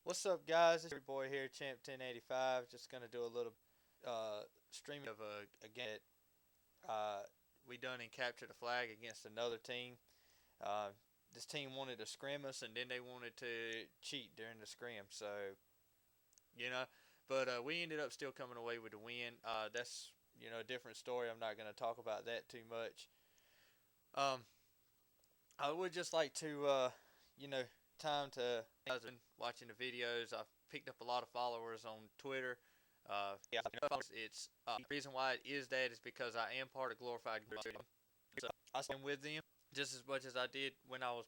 What's up, guys? It's your boy here, Champ 1085. Just gonna do a little streaming of a game that we done in capture the flag against another team. Uh, this team wanted to scrim us, and then they wanted to cheat during the scrim. So you know, but we ended up still coming away with the win. That's a different story. I'm not gonna talk about that too much. Um, I would just like to you know time to guys have been watching the videos. I've picked up a lot of followers on Twitter. Yeah, it's the reason why it is that is because I am part of Glorified Group. So I stand with them just as much as I did when I was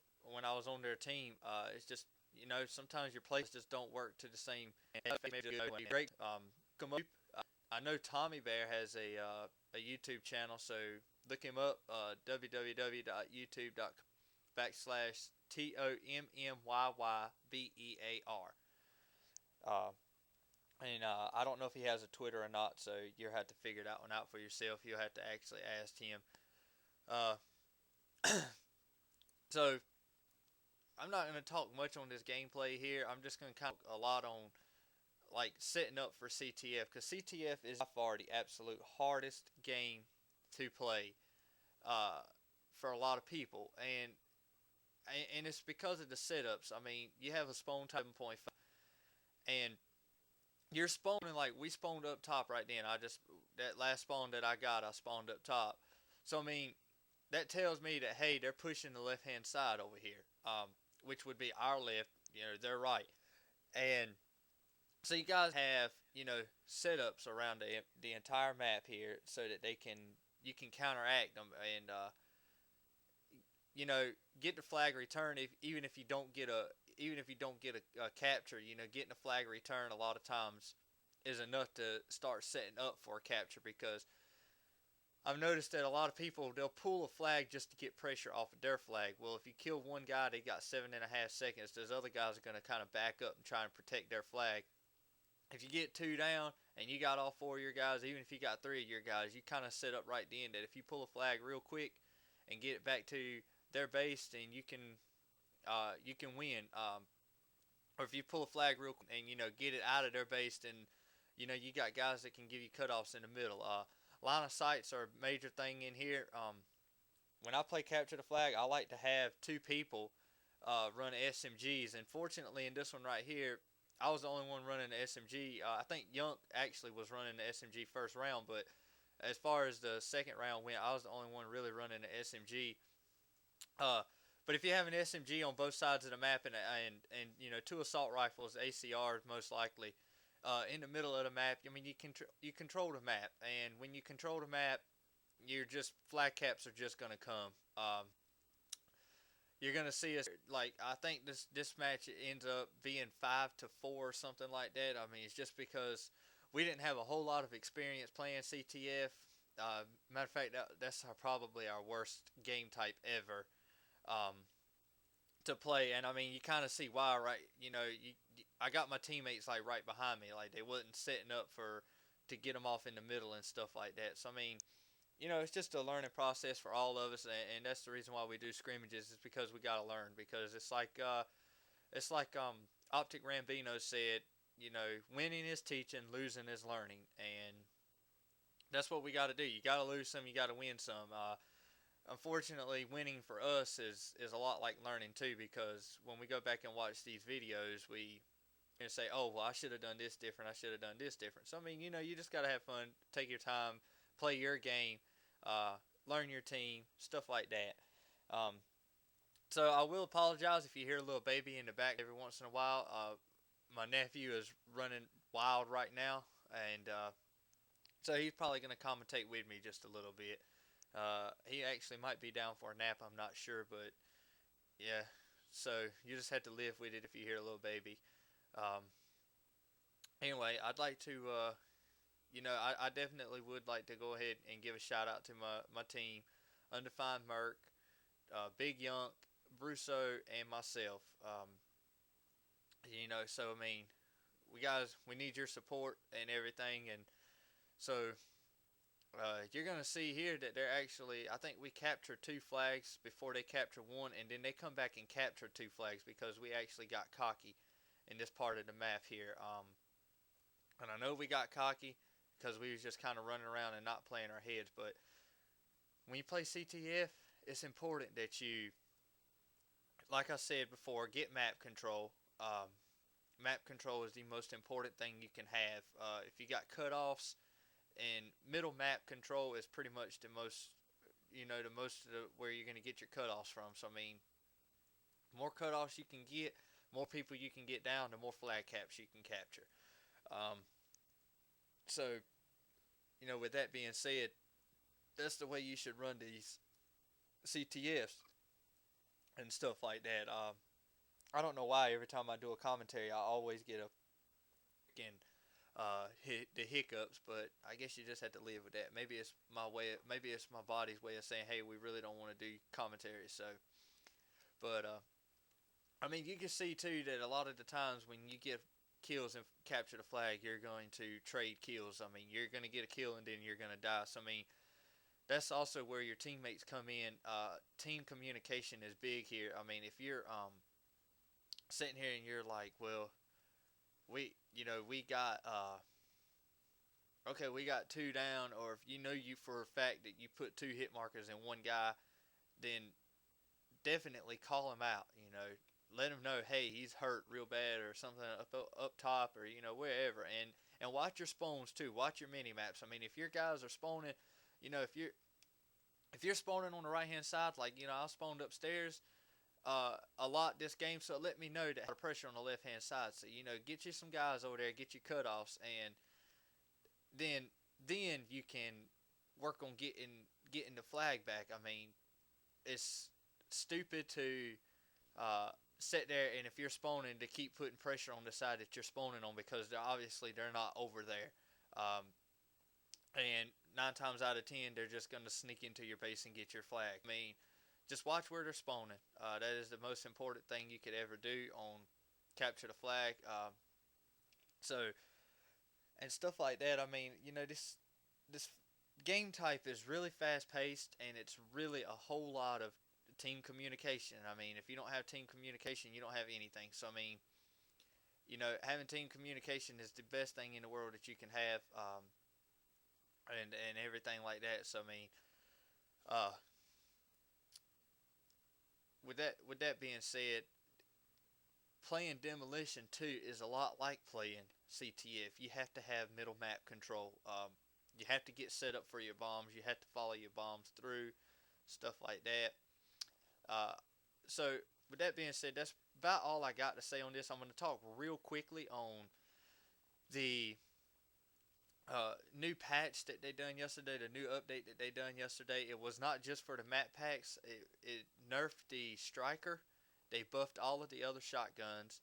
on their team. It's just sometimes your plays just don't work to the same. Maybe great. Come up. I know Tommy Bear has a YouTube channel, so look him up. www.youtube.com/TOMMYYBEAR. Uh, and I don't know if he has a Twitter or not, so you'll have to figure that one out for yourself. You'll have to actually ask him. Uh, so I'm not going to talk much on this gameplay here. I'm just going to kind of a lot on like setting up for CTF because CTF is by far the absolute hardest game to play uh, for a lot of people, and it's because of the setups. I mean, you have a spawn type 7.5, and you're spawning like we spawned up top right then. That last spawn that I got, I spawned up top. So I mean, that tells me that hey, they're pushing the left hand side over here, which would be our left. They're right, and so you guys have setups around the entire map here so that you can counteract them and get the flag return even if you don't get a capture. Getting a flag return a lot of times is enough to start setting up for a capture because I've noticed that a lot of people they'll pull a flag just to get pressure off of their flag. Well, if you kill one guy, they got 7.5 seconds. Those other guys are going to kind of back up and try and protect their flag. If you get two down and you got all four of your guys, even if you got three of your guys, you kind of set up right then that if you pull a flag real quick and get it back to their base, then you can win. Or if you pull a flag real quick and get it out of their base, then you got guys that can give you cutoffs in the middle. Line of sights are a major thing in here. When I play capture the flag, I like to have two people run SMGs, and fortunately in this one right here, I was the only one running the SMG. I think Yunk actually was running the SMG first round, but as far as the second round went, I was the only one really running the SMG. Uh, but if you have an SMG on both sides of the map and two assault rifles, ACRs most likely, in the middle of the map, I mean you control the map, and when you control the map, you're just flag caps are just gonna come. You're gonna see us like I think this match ends up being 5-4 or something like that. I mean, it's just because we didn't have a whole lot of experience playing CTF. Matter of fact, that's probably our worst game type ever um, to play, and I mean, you kind of see why, right? I got my teammates like right behind me, like they wasn't setting up for to get them off in the middle and stuff like that. So I mean, it's just a learning process for all of us, and that's the reason why we do scrimmages is because we got to learn. Because it's like Optic Rambino said, winning is teaching, losing is learning, and that's what we got to do. You got to lose some, you got to win some. Unfortunately, winning for us is a lot like learning too, because when we go back and watch these videos, we say, oh well, I should have done this different. I should have done this different. So I mean, you just got to have fun, take your time, play your game, learn your team, stuff like that. Um, so I will apologize if you hear a little baby in the back every once in a while. My nephew is running wild right now, and so he's probably going to commentate with me just a little bit. He actually might be down for a nap. I'm not sure, but yeah. So you just have to live with it if you hear a little baby. Um, anyway, I'd like to I definitely would like to go ahead and give a shout out to my team, Undefined Merc, Big Yunk, Brusso, and myself. So I mean, we need your support and everything, and so you're gonna see here that they're actually. I think we captured two flags before they captured one, and then they come back and capture two flags because we actually got cocky, in this part of the map here. And I know we got cocky because we was just kind of running around and not playing our heads, but when you play CTF, it's important that you, like I said before, get map control. Map control is the most important thing you can have. If you got cutoffs, and middle map control is pretty much the most, the most of where you're going to get your cutoffs from. So, I mean, more cutoffs you can get, more people you can get down, the more flag caps you can capture. Um, so, with that being said, that's the way you should run these CTFs and stuff like that. I don't know why every time I do a commentary, I always get a freaking the hiccups, but I guess you just have to live with that. Maybe it's maybe it's my body's way of saying, hey, we really don't want to do commentary. So, but I mean, you can see too that a lot of the times when you get kills and capture the flag, you're going to trade kills. I mean, you're going to get a kill and then you're going to die. So, I mean, that's also where your teammates come in. Team communication is big here. I mean, if you're sitting here and you're like, well, we got okay, we got 2 down, or if you for a fact that you put 2 hit markers in one guy, then definitely call him out. Let him know, hey, he's hurt real bad or something up top, or wherever. And watch your spawns too. Watch your mini maps. I mean, if your guys are spawning, if you're spawning on the right hand side, like I spawned upstairs a lot this game, so let me know that pressure on the left hand side. So get you some guys over there, get your cutoffs, and then you can work on getting the flag back. I mean, it's stupid to sit there and if you're spawning to keep putting pressure on the side that you're spawning on, because they're not over there. And 9 times out of 10 they're just gonna sneak into your base and get your flag. I mean, just watch where they're spawning. That is the most important thing you could ever do on capture the flag. So, and stuff like that. I mean, this game type is really fast paced, and it's really a whole lot of team communication. I mean, if you don't have team communication, you don't have anything. So, I mean, having team communication is the best thing in the world that you can have, and everything like that. So, I mean, with that being said, playing Demolition 2 is a lot like playing CTF. You have to have middle map control. You have to get set up for your bombs. You have to follow your bombs through, stuff like that. So with that being said, that's about all I got to say on this. I'm going to talk real quickly on the new patch that they done yesterday, the new update that they done yesterday. It was not just for the map packs. It nerfed the striker. They buffed all of the other shotguns.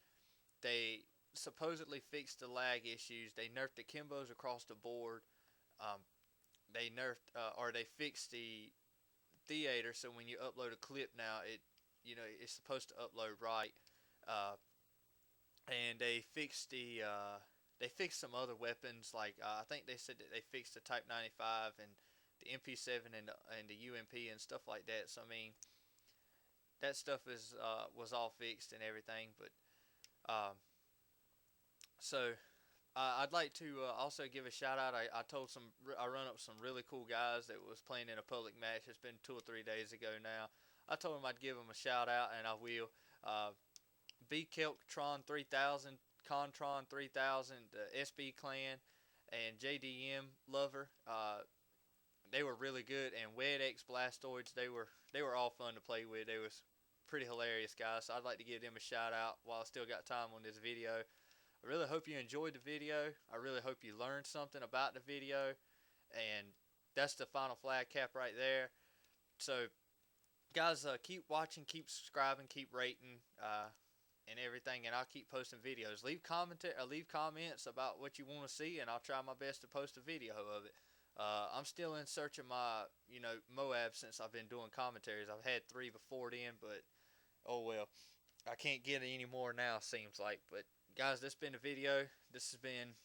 They supposedly fixed the lag issues. They nerfed the Kimbos across the board. They nerfed or they fixed the theater, so when you upload a clip now, it's supposed to upload right. And they fixed they fixed some other weapons, like I think they said that they fixed the Type 95 and the MP7 and the UMP and stuff like that. So I mean, that stuff was all fixed and everything. But so I'd like to also give a shout out. I run up some really cool guys that was playing in a public match. It's been 2 or 3 days ago now. I told them I'd give them a shout out, and I will. B Kelktron 3000, Contron 3000, the SB Clan, and JDM Lover. They were really good, and WedX Blastoids. They were all fun to play with. They was pretty hilarious guys. So I'd like to give them a shout out while I still got time on this video. I really hope you enjoyed the video. I really hope you learned something about the video. And that's the final flag cap right there. So, guys, keep watching, keep subscribing, keep rating, and everything. And I'll keep posting videos. Leave comments about what you want to see, and I'll try my best to post a video of it. I'm still in search of my, Moab since I've been doing commentaries. I've had 3 before then, but oh well. I can't get any more now, seems like. But guys, this has been the video. This has been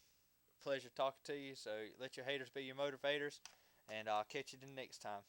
a pleasure talking to you. So let your haters be your motivators, and I'll catch you the next time.